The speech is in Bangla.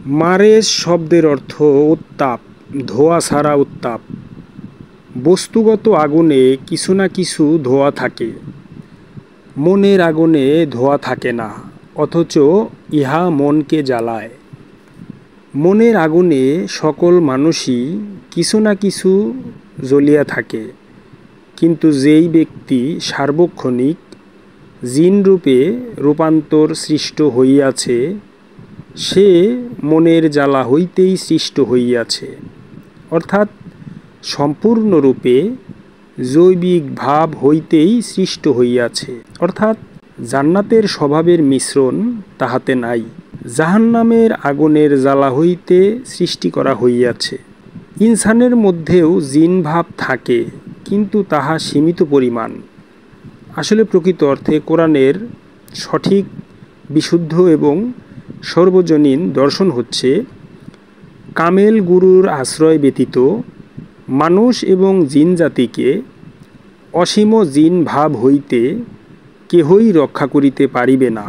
মারেস শব্দের অর্থ উত্তাপ, ধোঁয়া ছাড়া উত্তাপ। বস্তুগত আগুনে কিছু না কিছু ধোঁয়া থাকে, মনের আগুনে ধোঁয়া থাকে না, অথচ ইহা মনকে জ্বালায়। মনের আগুনে সকল মানুষই কিছু না কিছু জ্বলিয়া থাকে, কিন্তু যেই ব্যক্তি সার্বক্ষণিক জিনরূপে রূপান্তর সৃষ্ট হইয়াছে, সে মনের জ্বালা হইতেই সৃষ্ট হইয়াছে, অর্থাৎ সম্পূর্ণরূপে জৈবিক ভাব হইতেই সৃষ্ট হইয়াছে, অর্থাৎ জান্নাতের স্বভাবের মিশ্রণ তাহাতে নাই। জাহান্নামের আগুনের জ্বালা হইতে সৃষ্টি করা হইয়াছে। ইনসানের মধ্যেও জিন ভাব থাকে, কিন্তু তাহা সীমিত পরিমাণ। আসলে প্রকৃত অর্থে কোরআনের সঠিক, বিশুদ্ধ এবং সর্বজনীন দর্শন হচ্ছে, কামেল গুরুর আশ্রয় ব্যতীত মানুষ এবং জিন জাতিকে অসীম জিন ভাব হইতে কেহই রক্ষা করিতে পারিবে না।